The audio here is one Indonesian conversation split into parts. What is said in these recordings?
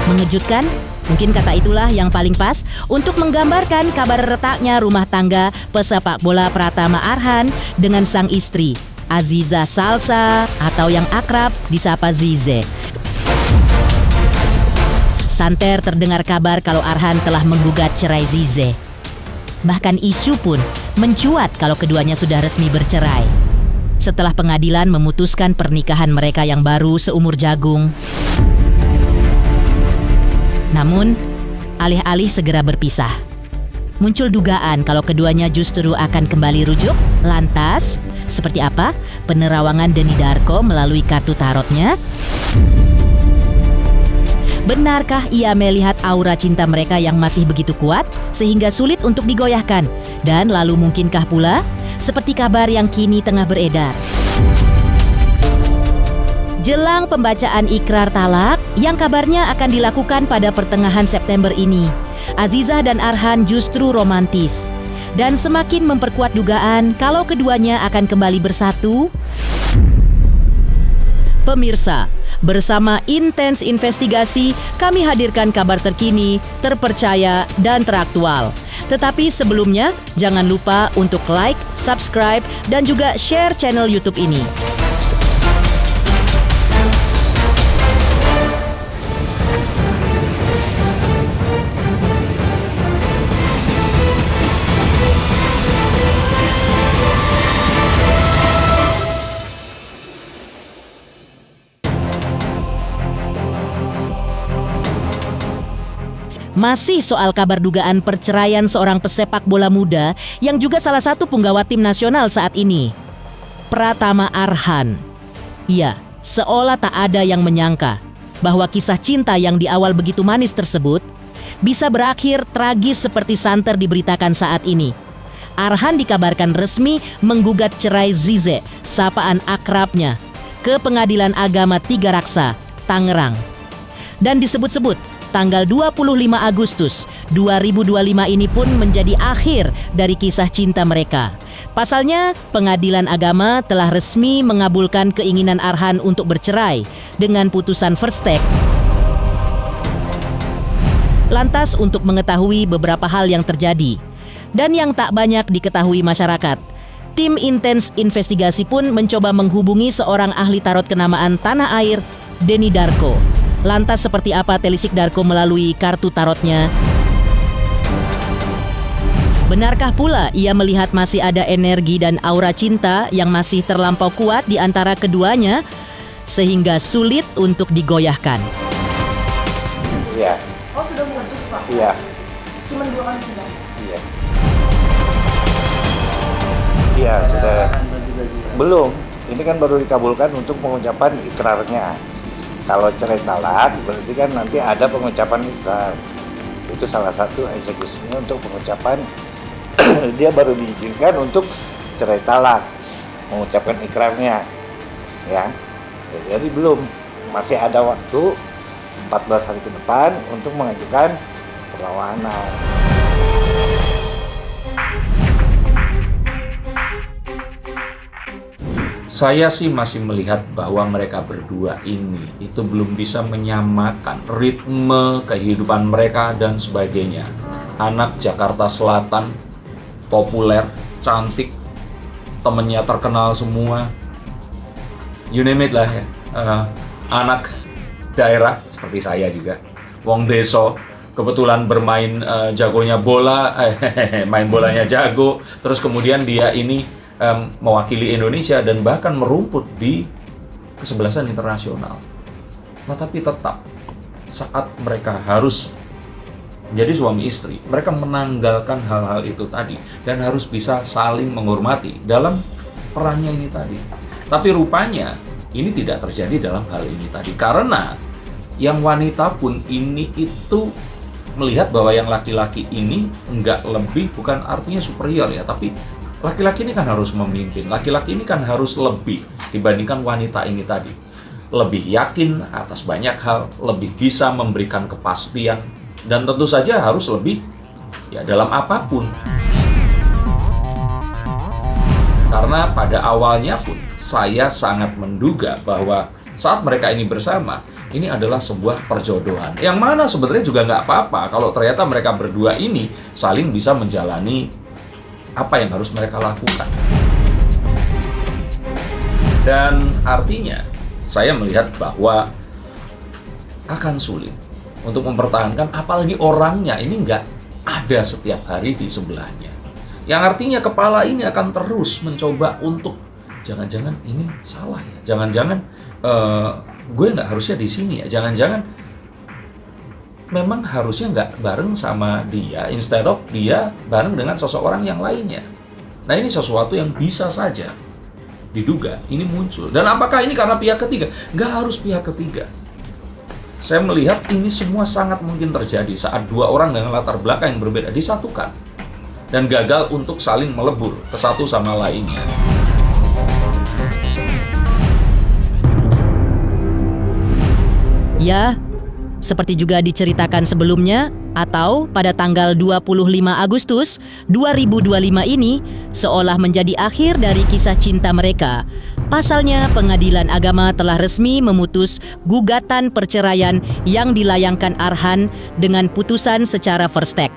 Mengejutkan? Mungkin kata itulah yang paling pas untuk menggambarkan kabar retaknya rumah tangga pesepak bola Pratama Arhan dengan sang istri, Aziza Salsa atau yang akrab disapa Zize. Santer terdengar kabar kalau Arhan telah menggugat cerai Zize. Bahkan isu pun mencuat kalau keduanya sudah resmi bercerai. Setelah pengadilan memutuskan pernikahan mereka yang baru seumur jagung. Namun, alih-alih segera berpisah, muncul dugaan kalau keduanya justru akan kembali rujuk. Lantas, seperti apa penerawangan Denny Darko melalui kartu tarotnya? Benarkah ia melihat aura cinta mereka yang masih begitu kuat sehingga sulit untuk digoyahkan? Dan lalu mungkinkah pula seperti kabar yang kini tengah beredar? Jelang pembacaan ikrar talak yang kabarnya akan dilakukan pada pertengahan September ini, Aziza dan Arhan justru romantis dan semakin memperkuat dugaan kalau keduanya akan kembali bersatu. Pemirsa, bersama Intens Investigasi kami hadirkan kabar terkini, terpercaya dan teraktual. Tetapi sebelumnya jangan lupa untuk like, subscribe dan juga share channel YouTube ini. Masih soal kabar dugaan perceraian seorang pesepak bola muda yang juga salah satu punggawa tim nasional saat ini, Pratama Arhan. Ya, seolah tak ada yang menyangka bahwa kisah cinta yang di awal begitu manis tersebut bisa berakhir tragis seperti santer diberitakan saat ini. Arhan dikabarkan resmi menggugat cerai Zize, sapaan akrabnya, ke Pengadilan Agama Tiga Raksa, Tangerang. Dan disebut-sebut tanggal 25 Agustus 2025 ini pun menjadi akhir dari kisah cinta mereka. Pasalnya, Pengadilan Agama telah resmi mengabulkan keinginan Arhan untuk bercerai dengan putusan first take. Lantas untuk mengetahui beberapa hal yang terjadi dan yang tak banyak diketahui masyarakat, tim Intens Investigasi pun mencoba menghubungi seorang ahli tarot kenamaan tanah air, Denny Darko. Lantas seperti apa telisik Darko melalui kartu tarotnya? Benarkah pula ia melihat masih ada energi dan aura cinta yang masih terlampau kuat di antara keduanya sehingga sulit untuk digoyahkan? Iya. Oh, sudah putus, Pak? Iya. Cuma 2 kali sudah? Iya. Iya, sudah. Belum. Ini kan baru dikabulkan untuk pengucapan ikrarnya. Kalau cerai talak berarti kan nanti ada pengucapan ikrar. Itu salah satu eksekusinya untuk pengucapan. Dia baru diizinkan untuk cerai talak, mengucapkan ikrarnya. Ya. Jadi belum, masih ada waktu 14 hari ke depan untuk mengajukan perlawanan. Saya sih masih melihat bahwa mereka berdua ini itu belum bisa menyamakan ritme kehidupan mereka dan sebagainya. Anak Jakarta Selatan, populer, cantik, temennya terkenal semua, you name it lah ya. Anak daerah seperti saya juga, wong deso, kebetulan bermain jagonya bola, main bolanya jago, terus kemudian dia ini mewakili Indonesia dan bahkan merumput di kesebelasan internasional. Nah, tapi tetap saat mereka harus menjadi suami istri, mereka menanggalkan hal-hal itu tadi dan harus bisa saling menghormati dalam perannya ini tadi. Tapi rupanya ini tidak terjadi dalam hal ini tadi karena yang wanita pun ini itu melihat bahwa yang laki-laki ini enggak lebih, bukan artinya superior ya, tapi laki-laki ini kan harus memimpin, laki-laki ini kan harus lebih dibandingkan wanita ini tadi. Lebih yakin atas banyak hal, lebih bisa memberikan kepastian, dan tentu saja harus lebih ya dalam apapun. Karena pada awalnya pun saya sangat menduga bahwa saat mereka ini bersama, ini adalah sebuah perjodohan. Yang mana sebenarnya juga nggak apa-apa kalau ternyata mereka berdua ini saling bisa menjalani apa yang harus mereka lakukan. Dan artinya, saya melihat bahwa akan sulit untuk mempertahankan, apalagi orangnya ini nggak ada setiap hari di sebelahnya. Yang artinya kepala ini akan terus mencoba untuk, jangan-jangan ini salah ya, jangan-jangan gue nggak harusnya di sini ya, jangan-jangan memang harusnya nggak bareng sama dia, instead of dia bareng dengan seseorang yang lainnya. Nah, ini sesuatu yang bisa saja diduga ini muncul. Dan apakah ini karena pihak ketiga? Nggak harus pihak ketiga. Saya melihat ini semua sangat mungkin terjadi saat dua orang dengan latar belakang yang berbeda disatukan dan gagal untuk saling melebur ke satu sama lainnya. Ya, seperti juga diceritakan sebelumnya, atau pada tanggal 25 Agustus 2025 ini seolah menjadi akhir dari kisah cinta mereka. Pasalnya, Pengadilan Agama telah resmi memutus gugatan perceraian yang dilayangkan Arhan dengan putusan secara first take.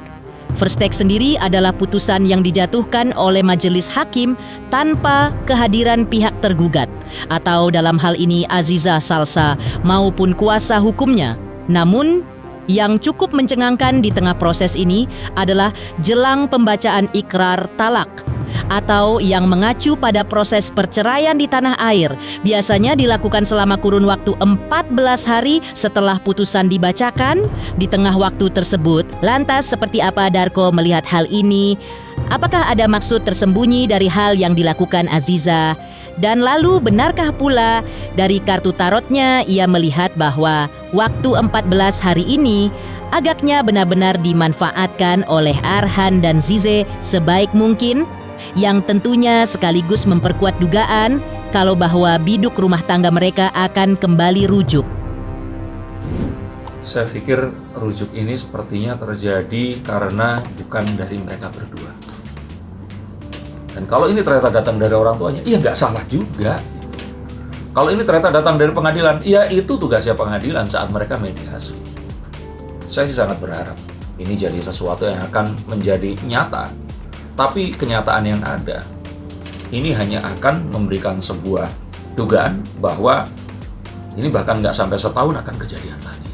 First take sendiri adalah putusan yang dijatuhkan oleh majelis hakim tanpa kehadiran pihak tergugat, atau dalam hal ini Aziza Salsa maupun kuasa hukumnya. Namun, yang cukup mencengangkan di tengah proses ini adalah jelang pembacaan ikrar talak atau yang mengacu pada proses perceraian di tanah air. Biasanya dilakukan selama kurun waktu 14 hari setelah putusan dibacakan. Di tengah waktu tersebut, lantas seperti apa Darko melihat hal ini? Apakah ada maksud tersembunyi dari hal yang dilakukan Aziza? Dan lalu benarkah pula dari kartu tarotnya ia melihat bahwa waktu 14 hari ini agaknya benar-benar dimanfaatkan oleh Arhan dan Zize sebaik mungkin, yang tentunya sekaligus memperkuat dugaan kalau bahwa biduk rumah tangga mereka akan kembali rujuk. Saya pikir rujuk ini sepertinya terjadi karena bukan dari mereka berdua. Dan kalau ini ternyata datang dari orang tuanya, iya nggak salah juga. Kalau ini ternyata datang dari pengadilan, ya itu tugasnya pengadilan saat mereka mediasi. Saya sih sangat berharap ini jadi sesuatu yang akan menjadi nyata. Tapi kenyataan yang ada, ini hanya akan memberikan sebuah dugaan bahwa ini bahkan nggak sampai setahun akan kejadian lagi.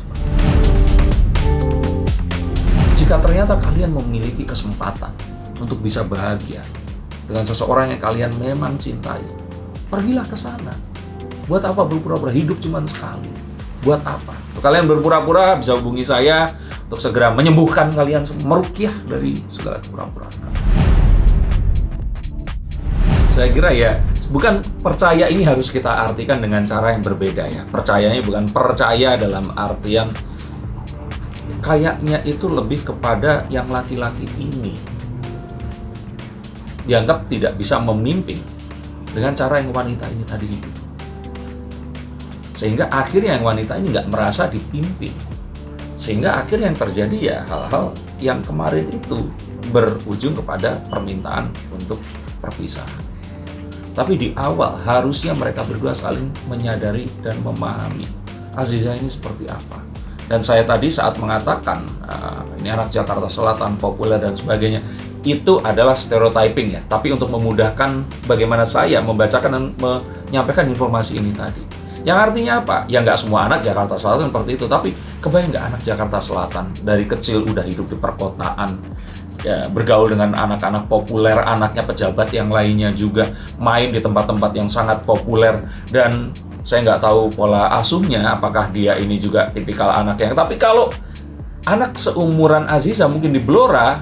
Jika ternyata kalian memiliki kesempatan untuk bisa bahagia dengan seseorang yang kalian memang cintai, pergilah ke sana. Buat apa berpura-pura? Hidup cuma sekali. Buat apa? Kalian berpura-pura bisa hubungi saya untuk segera menyembuhkan kalian, meruqyah dari segala kepura-puraan kalian. Saya kira ya, bukan percaya ini harus kita artikan dengan cara yang berbeda ya. Percayanya bukan percaya dalam artian kayaknya itu lebih kepada yang laki-laki ini dianggap tidak bisa memimpin dengan cara yang wanita ini tadi hidup. Sehingga akhirnya yang wanita ini nggak merasa dipimpin. Sehingga akhirnya yang terjadi ya hal-hal yang kemarin itu berujung kepada permintaan untuk perpisahan. Tapi di awal harusnya mereka berdua saling menyadari dan memahami Aziza ini seperti apa. Dan saya tadi saat mengatakan ini anak Jakarta Selatan, populer dan sebagainya, itu adalah stereotyping ya. Tapi untuk memudahkan bagaimana saya membacakan dan menyampaikan informasi ini tadi. Yang artinya apa? Ya nggak semua anak Jakarta Selatan seperti itu. Tapi kebayang nggak anak Jakarta Selatan dari kecil udah hidup di perkotaan, ya, bergaul dengan anak-anak populer, anaknya pejabat yang lainnya juga, main di tempat-tempat yang sangat populer. Dan saya nggak tahu pola asuhnya, apakah dia ini juga tipikal anak yang... Tapi kalau anak seumuran Aziza mungkin di Blora,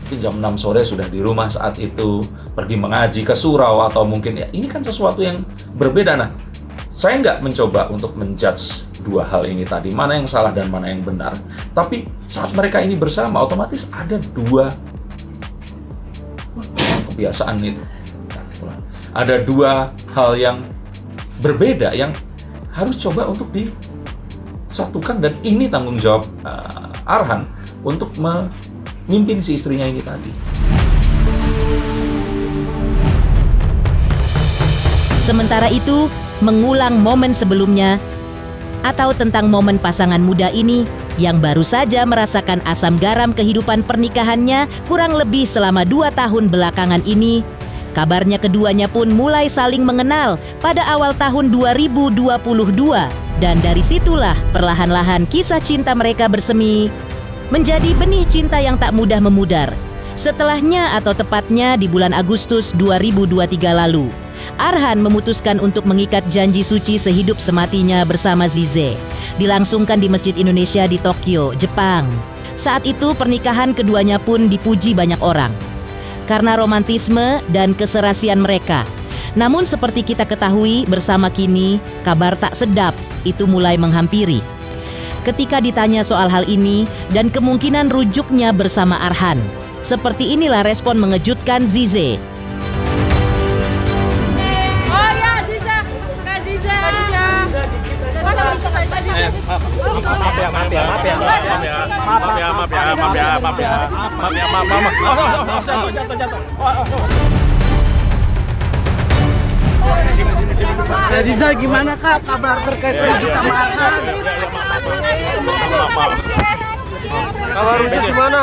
mungkin jam 6 sore sudah di rumah saat itu, pergi mengaji ke surau, atau mungkin ya ini kan sesuatu yang berbeda. Nah, saya nggak mencoba untuk menjudge dua hal ini tadi, mana yang salah dan mana yang benar. Tapi saat mereka ini bersama, otomatis ada dua kebiasaan itu. Ada dua hal yang berbeda yang harus coba untuk disatukan, dan ini tanggung jawab Arhan untuk memimpin si istrinya ini tadi. Sementara itu, mengulang momen sebelumnya, atau tentang momen pasangan muda ini yang baru saja merasakan asam garam kehidupan pernikahannya kurang lebih selama 2 tahun belakangan ini. Kabarnya keduanya pun mulai saling mengenal pada awal tahun 2022 dan dari situlah perlahan-lahan kisah cinta mereka bersemi menjadi benih cinta yang tak mudah memudar. Setelahnya atau tepatnya di bulan Agustus 2023 lalu, Arhan memutuskan untuk mengikat janji suci sehidup sematinya bersama Zize. Dilangsungkan di Masjid Indonesia di Tokyo, Jepang. Saat itu pernikahan keduanya pun dipuji banyak orang karena romantisme dan keserasian mereka. Namun seperti kita ketahui bersama kini, kabar tak sedap itu mulai menghampiri. Ketika ditanya soal hal ini dan kemungkinan rujuknya bersama Arhan, seperti inilah respon mengejutkan Zize. Ziza, gimana Kak kabar terkait Rujuk sama Arhan? Kabar Rujuk gimana?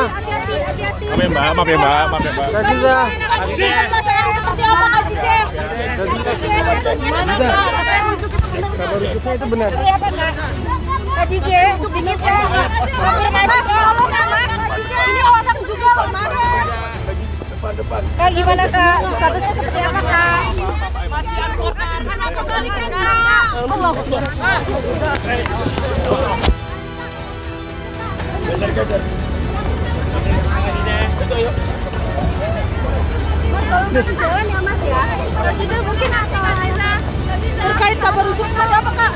Maaf ya Mbak. Kak Ziza. Seperti apa Kak Zize? Ziza, kabar Rujuknya itu benar? Kak Zize, untuk ini ya. Mas, tolong ya Mas. Ini orang juga loh Mas. Depan. Kak gimana Kak? Statusnya seperti apa Kak? Masih anggota Arhan apa balikan Kak? Allah. Mas, tolong kasih jalan ya Mas ya. Kak Zize mungkin terkait kabar Rujuk seperti apa Kak?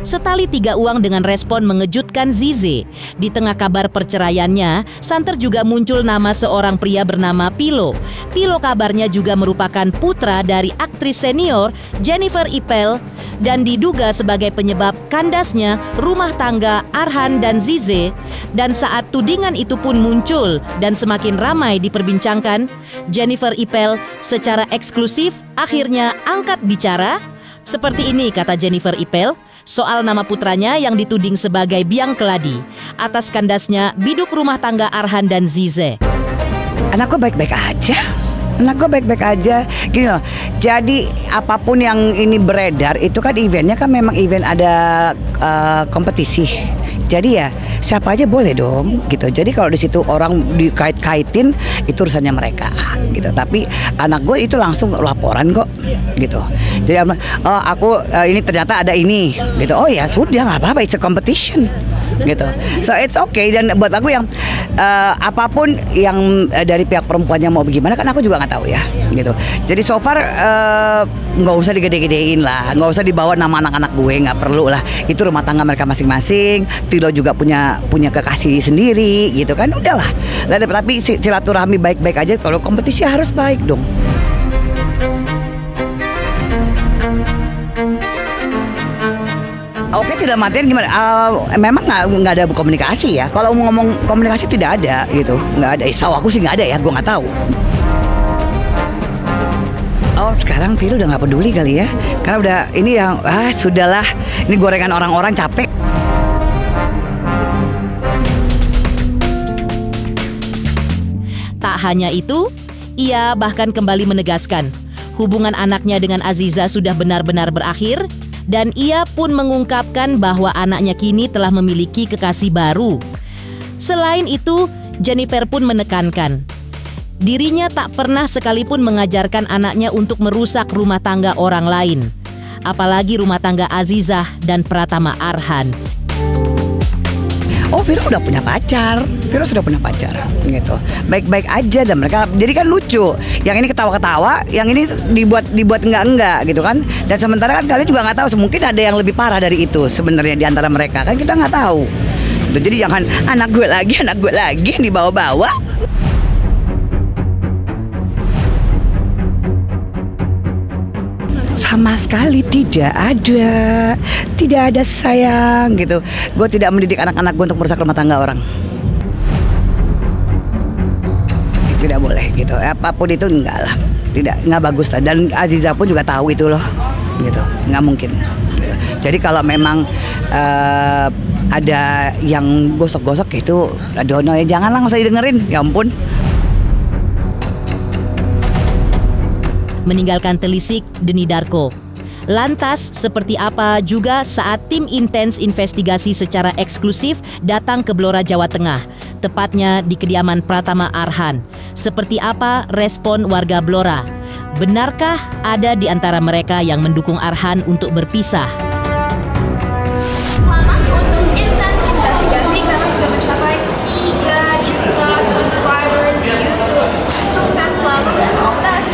Setali 3 uang dengan respon mengejutkan Zize. Di tengah kabar perceraiannya, santer juga muncul nama seorang pria bernama Pilo. Pilo kabarnya juga merupakan putra dari aktris senior Jennifer Ipel dan diduga sebagai penyebab kandasnya rumah tangga Arhan dan Zize. Dan saat tudingan itu pun muncul dan semakin ramai diperbincangkan, Jennifer Ipel secara eksklusif akhirnya angkat bicara. Seperti ini kata Jennifer Ipel soal nama putranya yang dituding sebagai biang keladi atas kandasnya biduk rumah tangga Arhan dan Zize. Anak gue baik-baik aja. Gini loh, jadi apapun yang ini beredar itu kan eventnya kan memang event ada kompetisi. Jadi ya siapa aja boleh dong gitu. Jadi kalau di situ orang dikait-kaitin itu urusannya mereka gitu. Tapi anak gue itu langsung laporan kok gitu. Jadi ini ternyata ada ini gitu. Oh ya sudah nggak apa-apa, it's a competition gitu. So it's okay. Dan buat aku yang apapun yang dari pihak perempuannya mau bagaimana kan aku juga nggak tahu ya gitu. Jadi so far nggak usah digede-gedein lah, nggak usah dibawa nama anak-anak gue, nggak perlu lah. Itu rumah tangga mereka masing-masing. Vilo juga punya kekasih sendiri gitu kan, udahlah. Tapi silaturahmi baik-baik aja. Kalau kompetisi harus baik dong. Oke, tidak matian gimana? Memang nggak ada komunikasi ya. Kalau mau ngomong komunikasi tidak ada gitu, nggak ada. Tahu aku sih nggak ada ya, gue nggak tahu. Oh sekarang Vilo udah nggak peduli kali ya, karena udah ini yang sudahlah, ini gorengan orang-orang capek. Tak hanya itu, ia bahkan kembali menegaskan hubungan anaknya dengan Aziza sudah benar-benar berakhir. Dan ia pun mengungkapkan bahwa anaknya kini telah memiliki kekasih baru. Selain itu, Jennifer pun menekankan dirinya tak pernah sekalipun mengajarkan anaknya untuk merusak rumah tangga orang lain, apalagi rumah tangga Azizah dan Pratama Arhan. Oh, Viro udah punya pacar. Viro sudah punya pacar gitu. Baik-baik aja dan mereka jadi kan lucu. Yang ini ketawa-ketawa, yang ini dibuat enggak gitu kan. Dan sementara kan kalian juga nggak tahu, mungkin ada yang lebih parah dari itu sebenarnya di antara mereka. Kan kita nggak tahu. Jadi jangan anak gue lagi yang dibawa-bawa. Sama sekali tidak ada sayang gitu. Gue tidak mendidik anak-anak gue untuk merusak rumah tangga orang. Tidak boleh gitu. Apapun itu enggak lah. nggak bagus lah. Dan Aziza pun juga tahu itu loh, gitu, nggak mungkin. Jadi kalau memang ada yang gosok-gosok itu, aduh no, ya janganlah, nggak usah didengerin, ya ampun. Meninggalkan telisik Denny Darko. Lantas, seperti apa juga saat tim intens investigasi secara eksklusif datang ke Blora, Jawa Tengah, tepatnya di kediaman Pratama Arhan. Seperti apa respon warga Blora? Benarkah ada di antara mereka yang mendukung Arhan untuk berpisah? Selamat untuk intens investigasi karena sudah mencapai 3 juta subscribers di YouTube. Sukses selalu dan all the best.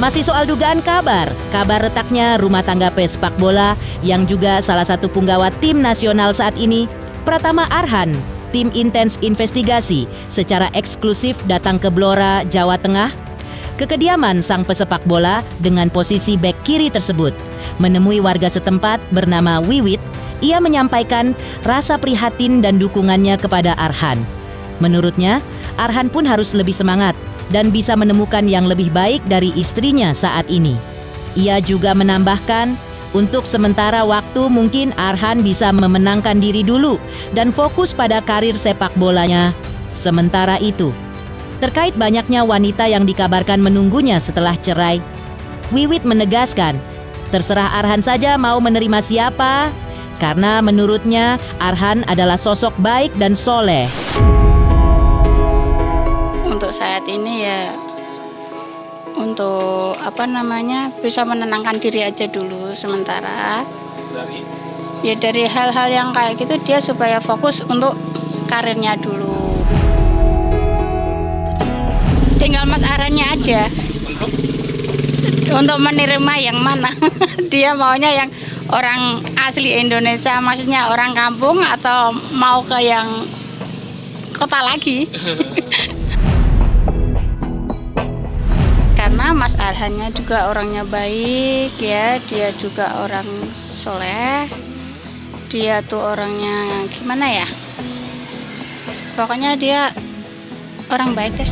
Masih soal dugaan kabar retaknya rumah tangga pesepak bola yang juga salah satu punggawa tim nasional saat ini, Pratama Arhan. Tim intens investigasi secara eksklusif datang ke Blora, Jawa Tengah, ke kediaman sang pesepak bola dengan posisi bek kiri tersebut. Menemui warga setempat bernama Wiwit, ia menyampaikan rasa prihatin dan dukungannya kepada Arhan. Menurutnya, Arhan pun harus lebih semangat dan bisa menemukan yang lebih baik dari istrinya saat ini. Ia juga menambahkan, untuk sementara waktu mungkin Arhan bisa memenangkan diri dulu dan fokus pada karir sepak bolanya. Sementara itu, terkait banyaknya wanita yang dikabarkan menunggunya setelah cerai, Wiwit menegaskan, terserah Arhan saja mau menerima siapa, karena menurutnya Arhan adalah sosok baik dan soleh. Untuk saat ini ya, untuk bisa menenangkan diri aja dulu sementara. Dari hal-hal yang kayak gitu, dia supaya fokus untuk karirnya dulu. Tinggal Mas Arhannya aja untuk menerima yang mana. Dia maunya yang orang asli Indonesia, maksudnya orang kampung, atau mau ke yang kota lagi. Karena Mas Arhannya juga orangnya baik ya, dia juga orang soleh, dia tuh orangnya gimana ya, pokoknya dia orang baik deh.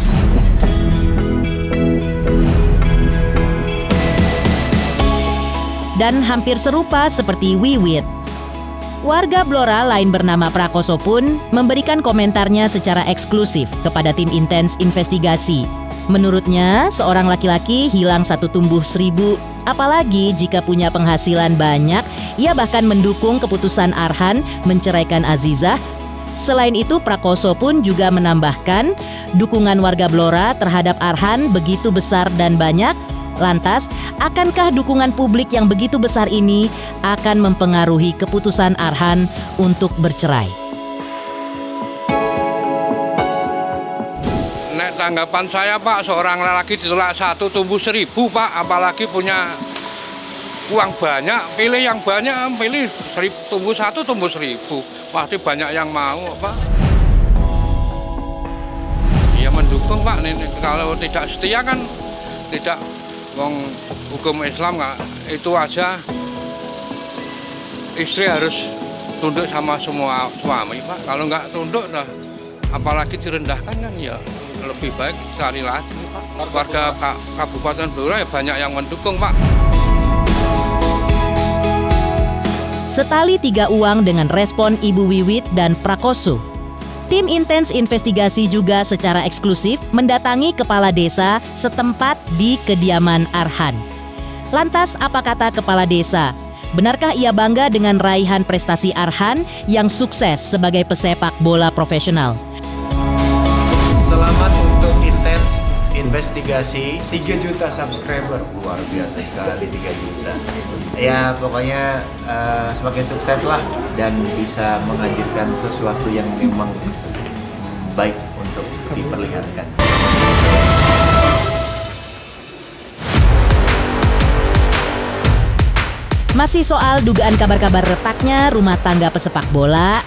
Dan hampir serupa seperti Wiwit, warga Blora lain bernama Prakoso pun memberikan komentarnya secara eksklusif kepada tim intens investigasi. Menurutnya, seorang laki-laki hilang 1 tumbuh 1000, apalagi jika punya penghasilan banyak. Ia bahkan mendukung keputusan Arhan menceraikan Azizah. Selain itu, Prakoso pun juga menambahkan, dukungan warga Blora terhadap Arhan begitu besar dan banyak. Lantas, akankah dukungan publik yang begitu besar ini akan mempengaruhi keputusan Arhan untuk bercerai? Tanggapan saya, Pak, seorang lelaki ditolak 1 tumbuh 1000, Pak, apalagi punya uang banyak, pilih yang banyak, pilih tumbuh 1 tumbuh 1000, pasti banyak yang mau, Pak. Ya mendukung, Pak. Kalau tidak setia kan tidak, hukum Islam nggak itu aja, istri harus tunduk sama semua suami, Pak. Kalau nggak tunduk, apalagi direndahkan kan ya lebih baik cari lagi, Pak. Warga Kabupaten Blora ya banyak yang mendukung, Pak. Setali 3 uang dengan respon Ibu Wiwit dan Prakoso. Tim intens investigasi juga secara eksklusif mendatangi kepala desa setempat di kediaman Arhan. Lantas apa kata kepala desa? Benarkah ia bangga dengan raihan prestasi Arhan yang sukses sebagai pesepak bola profesional? Selamat untuk intens investigasi. 3 juta subscriber, luar biasa sekali, 3 juta. Ya pokoknya semakin sukses lah dan bisa menghadirkan sesuatu yang memang baik untuk diperlihatkan. Masih soal dugaan kabar-kabar retaknya rumah tangga pesepak bola,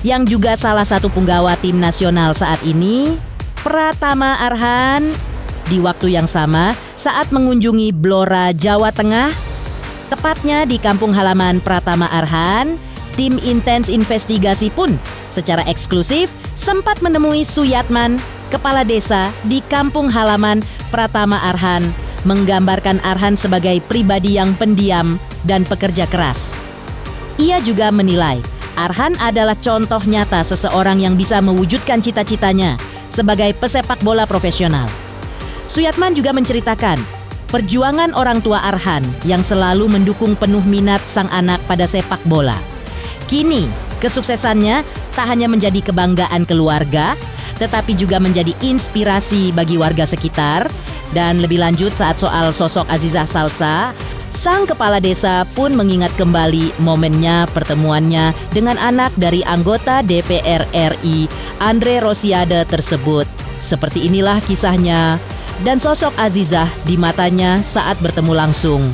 yang juga salah satu punggawa tim nasional saat ini, Pratama Arhan, di waktu yang sama saat mengunjungi Blora, Jawa Tengah, tepatnya di kampung halaman Pratama Arhan, Tim Intens Investigasi pun secara eksklusif sempat menemui Suyatman, kepala desa di kampung halaman Pratama Arhan, menggambarkan Arhan sebagai pribadi yang pendiam dan pekerja keras. Ia juga menilai Arhan adalah contoh nyata seseorang yang bisa mewujudkan cita-citanya sebagai pesepak bola profesional. Suyatman juga menceritakan perjuangan orang tua Arhan yang selalu mendukung penuh minat sang anak pada sepak bola. Kini, kesuksesannya tak hanya menjadi kebanggaan keluarga, tetapi juga menjadi inspirasi bagi warga sekitar. Dan lebih lanjut saat soal sosok Azizah Salsa, sang kepala desa pun mengingat kembali momennya pertemuannya dengan anak dari anggota DPR RI, Andre Rosiade tersebut. Seperti inilah kisahnya dan sosok Azizah di matanya saat bertemu langsung.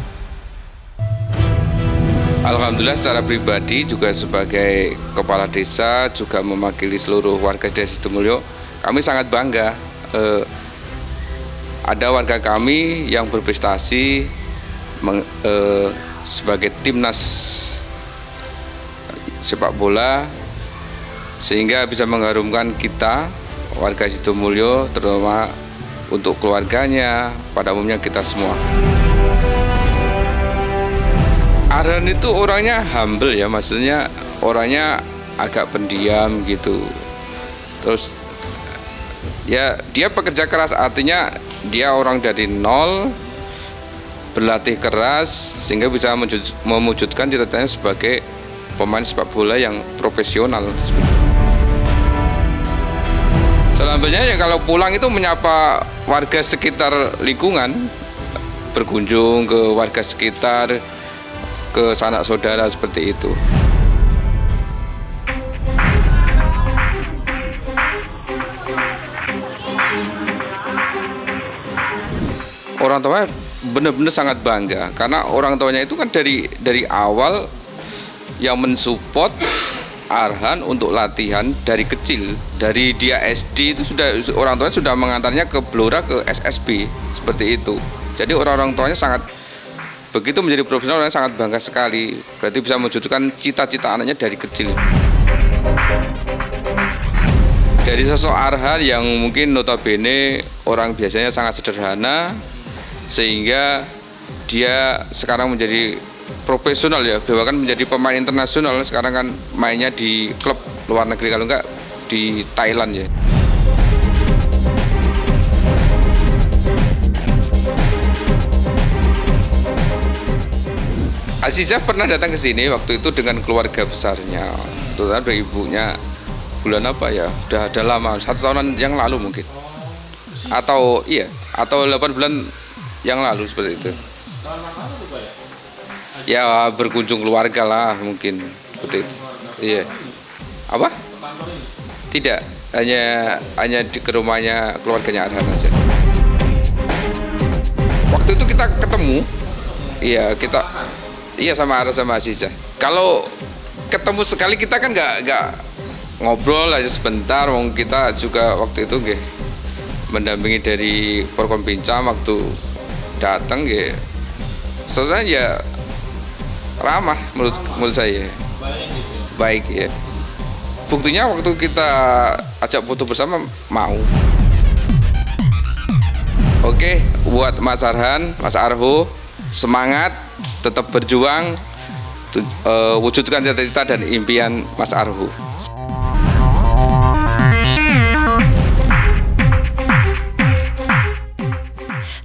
Alhamdulillah secara pribadi juga sebagai kepala desa juga mewakili seluruh warga Desa Sidomulyo, kami sangat bangga ada warga kami yang berprestasi sebagai timnas sepak bola sehingga bisa mengharumkan kita warga Sidomulyo, terutama untuk keluarganya, pada umumnya kita semua. Arhan itu orangnya humble ya, maksudnya orangnya agak pendiam gitu. Terus ya dia pekerja keras, artinya dia orang dari nol berlatih keras sehingga bisa mewujudkan cita-citanya sebagai pemain sepak bola yang profesional. Selanjutnya ya kalau pulang itu menyapa warga sekitar lingkungan, berkunjung ke warga sekitar, ke sanak saudara seperti itu. Orang tuanya benar-benar sangat bangga karena orang tuanya itu kan dari awal yang mensupport Arhan untuk latihan dari kecil. Dari dia SD itu sudah orang tuanya sudah mengantarnya ke Blora, ke SSB seperti itu. Jadi orang-orang tuanya sangat begitu menjadi profesional, orang sangat bangga sekali. Berarti bisa mewujudkan cita-cita anaknya dari kecil. Dari sosok Arhan yang mungkin notabene orang biasanya sangat sederhana, sehingga dia sekarang menjadi profesional ya, bahkan menjadi pemain internasional. Sekarang kan mainnya di klub luar negeri, kalau enggak di Thailand ya. Azizah pernah datang ke sini waktu itu dengan keluarga besarnya, terutama dari ibunya. Bulan apa ya? Udah ada lama, 1 tahunan yang lalu mungkin. Atau 8 bulan yang lalu seperti itu. Ya berkunjung keluarga lah mungkin seperti itu. Iya. Apa? Tidak, hanya ke rumahnya keluarganya Arhan saja. Waktu itu kita ketemu, sama Arhan sama Azizah. Kalau ketemu sekali kita kan nggak ngobrol aja sebentar, wong kita juga waktu itu mendampingi dari Forkompinca waktu datang soalnya ya ramah menurut saya, baik ya. Buktinya waktu kita ajak foto bersama mau. Oke, buat Mas Arhan, Mas Arho, semangat, tetap berjuang, wujudkan cita-cita dan impian Mas Arho.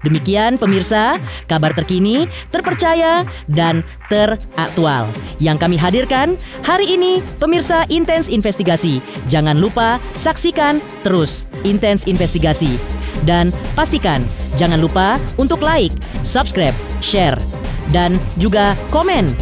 Demikian pemirsa, kabar terkini, terpercaya, dan teraktual yang kami hadirkan hari ini. Pemirsa Intens Investigasi, jangan lupa saksikan terus Intens Investigasi. Dan pastikan jangan lupa untuk like, subscribe, share, dan juga komen.